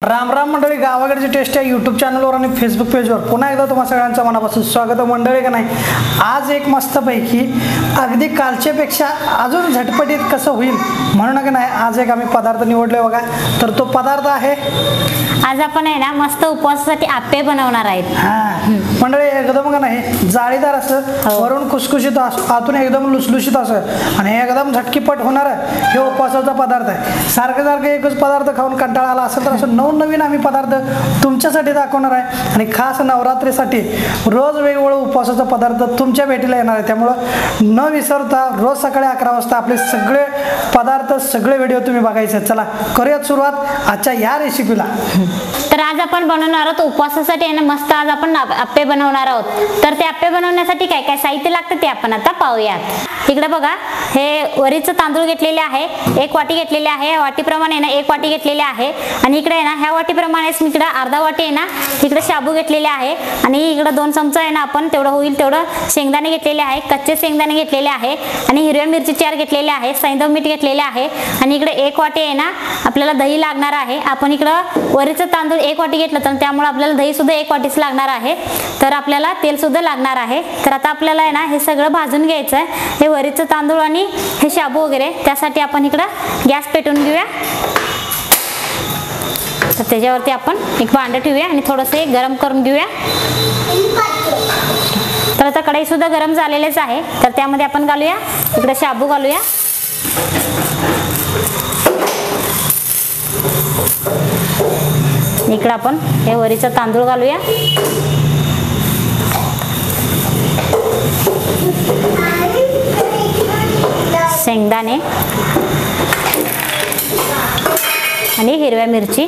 राम राम मंडळी, गावाकडची टेस्ट या यूट्यूब चॅनलवर आणि फेसबुक पेजवर पुन्हा एकदा तुम्हा सगळ्यांचं मनापासून स्वागत आहे मंडळी. का नाही, आज एक मस्तपैकी अगदी कालच्यापेक्षा अजून झटपटीत कसं होईल म्हणून का नाही आज एक आम्ही पदार्थ निवडले बघा. तर तो पदार्थ आहे, आज आपण आहे ना मस्त उपवासासाठी आप्पे बनवणार आहेत. मंडळी एकदम का नाही जाळीदार असं, वरून खुसखुशीत आतून एकदम लुसलुशीत असं आणि एकदम झटकीपट होणार हे उपवासाचा पदार्थ आहे. सारखं सारखं एकच पदार्थ खाऊन कंटाळा आला असेल तर असं नवीन आम्ही पदार्थ तुमच्यासाठी दाखवणार आहे आणि खास नवरात्रीसाठी रोज वेगवेगळं उपवासाचा पदार्थ तुमच्या भेटीला येणार आहे. त्यामुळं न विसरता रोज सकाळी 11 वाजता आपले सगळे पदार्थ सगळे व्हिडिओ तुम्ही बघायचे. चला करूयात सुरुवात आजच्या या रेसिपीला. तर आज आपण बनवणार आहोत उपवासासाठी आहे ना मस्त आज आपण आप्पे बनवणार आहोत. तर ते आप्पे बनवण्यासाठी काय काय साहित्य लागतं ते आपण आता पाहूयात. इकडे बघा, हे वरीचं तांदूळ घेतलेले आहे, 1 वाटी घेतलेले आहे. वाटीप्रमाणे ना 1 वाटी घेतलेले आहे आणि इकडे आहे ना ह्या वाटीप्रमाणेच मी इकडे अर्धा वाटी आहे ना इकडे शाबू घेतलेले आहे आणि इकडे 2 चमचा आहे ना आपण तेवढं होईल तेवढं शेंगदाणे घेतलेले आहे, कच्चे शेंगदाणे घेतलेले आहे आणि हिरव्या मिरची 4 घेतलेले आहे, सैंधव मीठ घेतलेले आहे आणि इकडे 1 वाटी आहे ना आपल्याला दही लागणार आहे. आपण इकडं वरीचं तांदूळ 1 वाटी घेतलं तर त्यामुळे आपल्याला दही सुद्धा 1 वाटीच लागणार आहे. तर आपल्याला तेल सुद्धा लागणार आहे. तर आता आपल्याला आहे ना हे सगळं भाजून घ्यायचं आहे, हे वरीचं तांदूळ आणि हे शाबू वगैरे. त्यासाठी आपण इकडं गॅस पेटवून घेऊया. तर त्याच्यावरती आपण एक भांडं ठेवूया आणि थोडंसं गरम करून घेऊया. तर आता कढई सुद्धा गरम झालेलेच आहे. तर त्यामध्ये आपण घालूया इकडे शाबू घालूया, इकडे आपण हे वरीचं तांदूळ घालूया, शेंगदाणे आणि हिरव्या मिरची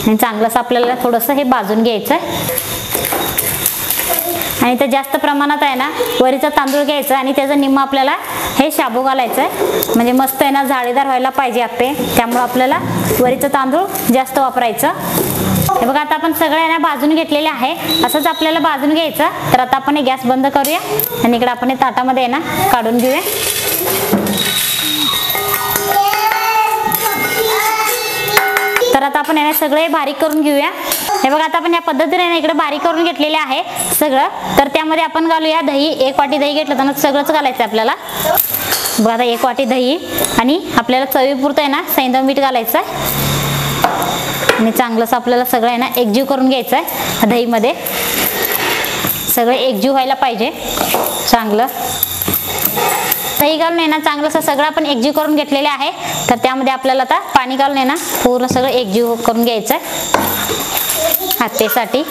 आणि चांगलंच आपल्याला थोडंसं हे भाजून घ्यायचं आहे. आणि ते जास्त प्रमाणात आहे ना वरीचा तांदूळ घ्यायचा आणि त्याचा निम्मा आपल्याला हे शाबू घालायचं आहे. म्हणजे मस्त आहे ना जाळीदार व्हायला पाहिजे आप्पे, त्यामुळे आपल्याला वरीचं तांदूळ जास्त वापरायचं. हे बघा, आता आपण सगळं आहे ना भाजून घेतलेले आहे, असंच आपल्याला भाजून घ्यायचं. तर आता आपण हे गॅस बंद करूया आणि इकडे आपण हे ताटामध्ये आहे ना काढून घेऊया. तर आता आपण याने सगळे बारीक करून घेऊया. हे बघा, आता आपण या पद्धतीने इकडे बारीक करून घेतलेले आहे सगळं. तर त्यामध्ये आपण घालूया दही, 1 वाटी दही घेतलं तर सगळंच घालायचं आपल्याला. बघा, आता 1 वाटी दही आणि आपल्याला चवीपुरतं आहे ना सैंधव मीठ घालायचं आहे आणि चांगलंच आपल्याला सगळं आहे ना एकजीव करून घ्यायचं आहे. दहीमध्ये सगळं एकजीव व्हायला पाहिजे चांगलं. दही घालून आहे ना चांगलंसं सगळं आपण एकजीव करून घेतलेले आहे. तर त्यामध्ये आपल्याला आता पाणी घालून आहे ना पूर्ण सगळं एकजीव करून घ्यायचं आहे आप्पेसाठी.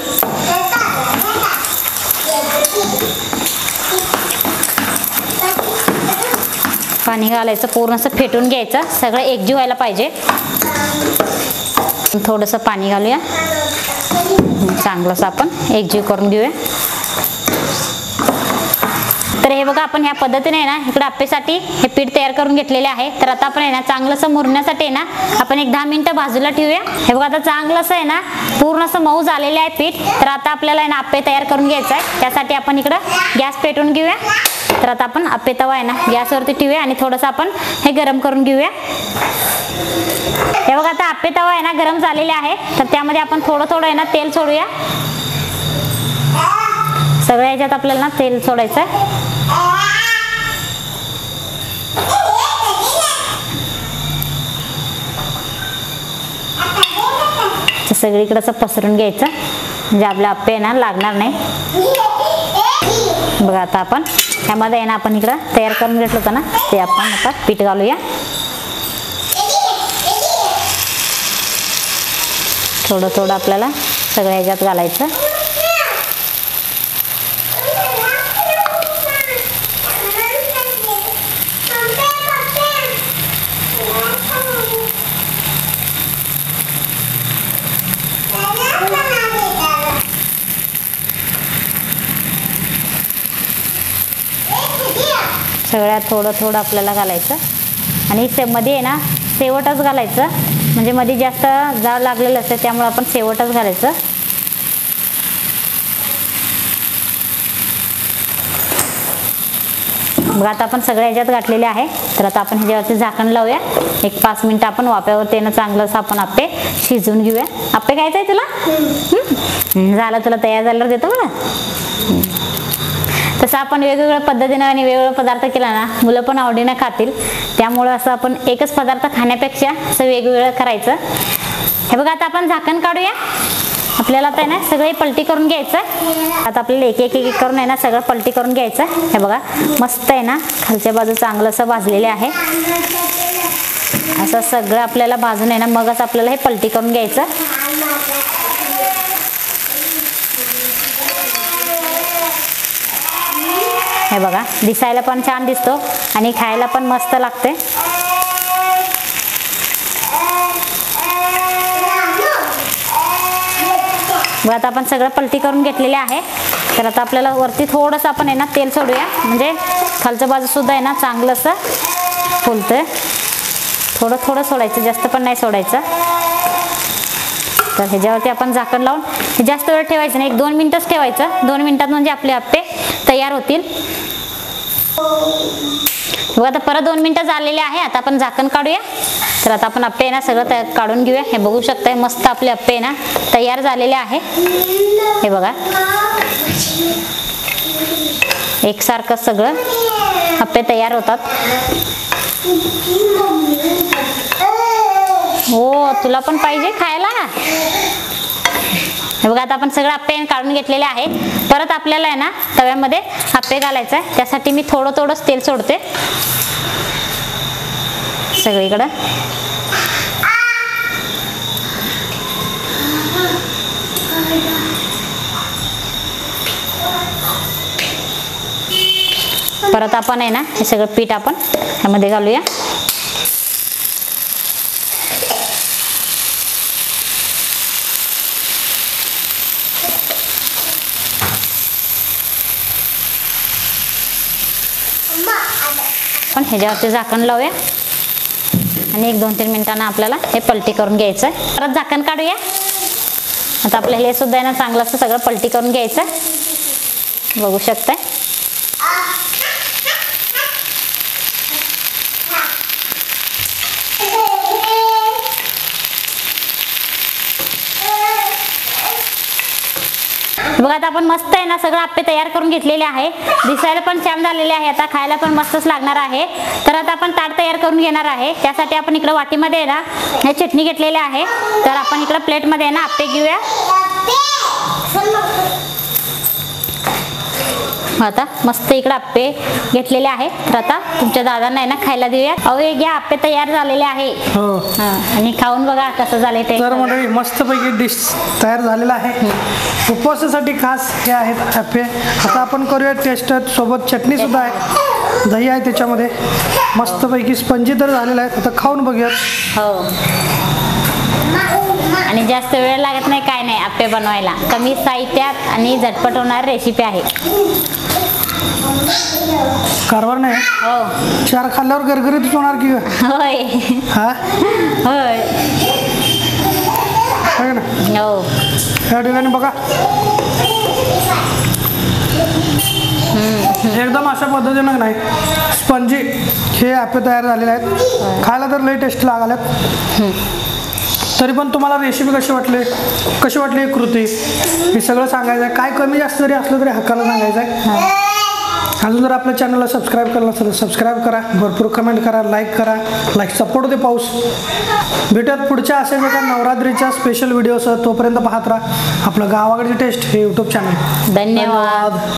पाणी घालायचं, पूर्ण असं फेटून घ्यायचं, सगळं एकजीव व्हायला पाहिजे. थोडंसं पाणी घालूया, चांगलंसं आपण एकजीव करून घेऊया. तर हे बघा, आपण ह्या पद्धतीने आहे ना इकडे आप्पेसाठी हे पीठ तयार करून घेतलेले आहे. तर आता आपण आहे ना चांगलंसं मुरण्यासाठी आहे ना आपण एक 10 मिनिटं बाजूला ठेवूया. हे बघा, आता चांगलंसं आहे ना पूर्ण असं मऊ झालेले आहे पीठ. तर आता आपल्याला आहे ना आप्पे तयार करून घ्यायचं आहे. त्यासाठी आपण इकडं गॅस पेटवून घेऊया. तर आता आपण आप्पे तवा आहे ना गॅसवरती ठेवूया आणि थोडंसं आपण हे गरम करून घेऊया. हे बघा, आता आप्पे तवा आहे ना गरम झालेले आहे. तर त्यामध्ये आपण थोडं थोडं आहे ना तेल सोडूया. सगळ्या ह्याच्यात आपल्याला ना तेल सोडायचं आहे. सगळीकडे असं पसरून घ्यायचं म्हणजे आपले आप्पे ना लागणार नाही. बघा, आता आपण ह्यामध्ये आहे ना आपण इकडं तयार करून घेतलं होतं ना ते आपण आता पीठ घालूया. थोडं थोडं आपल्याला सगळ्या ह्याच्यात घालायचं. सगळ्यात थोडं थोडं आपल्याला घालायचं आणि मध्ये आहे ना शेवटच घालायचं, म्हणजे मध्ये जास्त जाळ लागलेलं असतं त्यामुळे आपण शेवटच घालायचं. बघा आता आपण सगळ्या ह्याच्यात घातलेले आहे. तर आता आपण ह्याच्यावरती झाकण लावूया. एक 5 मिनिटं आपण वाफ्यावरती ना चांगलं असं आपण आप्पे शिजवून घेऊया. आप्पे खायचं आहे तुला? झालं, तुला तयार झाल्यावर देतो मला. तसं आपण वेगवेगळ्या पद्धतीनं आणि वेगवेगळा पदार्थ केला ना मुलं पण आवडीनं खातील. त्यामुळं असं आपण एकच पदार्थ खाण्यापेक्षा असं वेगवेगळं करायचं. हे बघा आता आपण झाकण काढूया. आपल्याला आता आहे ना सगळे पलटी करून घ्यायचं. आता आपल्याला एक एक एक करून आहे ना सगळं पलटी करून घ्यायचं. हे बघा मस्त आहे ना, खालच्या बाजू चांगलं असं भाजलेले आहे. असं सगळं आपल्याला भाजून आहे ना मगच आपल्याला हे पलटी करून घ्यायचं. हे बघा दिसायला पण छान दिसतो आणि खायला पण मस्त लागते. आता आपण सगळं पलटी करून घेतलेले आहे. तर आता आपल्याला वरती थोडंसं आपण आहे ना तेल सोडूया, म्हणजे खालच्या बाजू सुद्धा आहे ना चांगलं असं फुलतंय. थोडं थोडं सोडायचं, जास्त पण नाही सोडायचं. तर ह्याच्यावरती आपण झाकण लावून हे जास्त वेळ ठेवायचं नाही, 1-2 मिनिटच ठेवायचं. 2 मिनिटात म्हणजे आपले आप्पे तयार होतील. बघा आता परत 2 मिनिटं झालेले आहे. आता आपण झाकण काढूया. तर आता आपण आप्पे ना सगळं काढून घेऊया. हे बघू शकताय मस्त आपले आप्पे ना तयार झालेले आहे. हे बघा एकसारखं सगळं आप्पे तयार होतात. हो, तुला पण पाहिजे खायला? हे बघा आता आपण सगळं आप्पे काढून घेतलेले आहे. परत आपल्याला आहे ना तव्यामध्ये आप्पे घालायचं आहे. त्यासाठी मी थोडंच तेल सोडते सगळीकडं. परत आपण आहे ना हे सगळं पीठ आपण ह्यामध्ये घालूया. आपण ह्याच्यावरती झाकण लावूया आणि 1-2-3 मिनिटांना आपल्याला हे पलटी करून घ्यायचं आहे. परत झाकण काढूया. आता आपल्याला हे सुद्धा आहे ना चांगलं असं सगळं पलटी करून घ्यायचं. बघू शकताय बघा आता आपण मस्त आहे ना सगळं आप्पे तयार करून घेतलेले आहे. दिसायला पण छान झालेले आहे. आता खायला पण मस्तच लागणार आहे. तर आता आपण ताट तयार करून घेणार आहे. त्यासाठी आपण इकडे वाटीमध्ये आहे ना हे चटणी घेतलेली आहे. तर आपण इकडे प्लेटमध्ये आहे ना आप्पे घेऊया. आता मस्त इकडे आप्पे घेतलेले आहे. तर आता तुमच्या दादांना आहे ना खायला देऊया. अहो हे घ्या, आप्पे तयार झालेले आहे. हो, आणि खाऊन बघा कसं झाले ते. तर मंडळी मस्तपैकी डिश तयार झालेला आहे. उपवासासाठी खास हे आहेत आप्पे. आता आपण करूया टेस्ट. सोबत चटणी सुद्धा आहे, दही आहे त्याच्यामध्ये. मस्तपैकी स्पंजी तर झालेला आहे. आता खाऊन बघूयात. हो, आणि जास्त वेळ लागत नाही, काय नाही आप्पे बनवायला. कमी साहित्यात आणि झटपट होणारी रेसिपी आहे. कारभार नाही. हो, 4 खाल्ल्यावर गरगरीतच होणार की. होय हा, होय आहे ना. हो, या ठिकाणी बघा एकदम अशा पद्धतीनं नाही स्पंजी हे आप्पे तयार झालेले आहेत. खायला तर लई टेस्ट लागल्यात. तरी पण तुम्हाला रेसिपी कशी वाटली ही कृती हे सगळं सांगायचं आहे. काय कमी जास्त जरी असलं तरी हक्काला सांगायचं आहे. अजून जर आपल्या चॅनलला सबस्क्राईब केलं नसेल तर सबस्क्राईब करा, भरपूर कमेंट करा, लाईक सपोर्ट दे पाऊस. भेटूयात पुढच्या असेच एका नवरात्रीच्या स्पेशल व्हिडिओसह. तोपर्यंत पाहत राहा आपलं गावाकडची टेस्ट हे यूट्यूब चॅनल. धन्यवाद.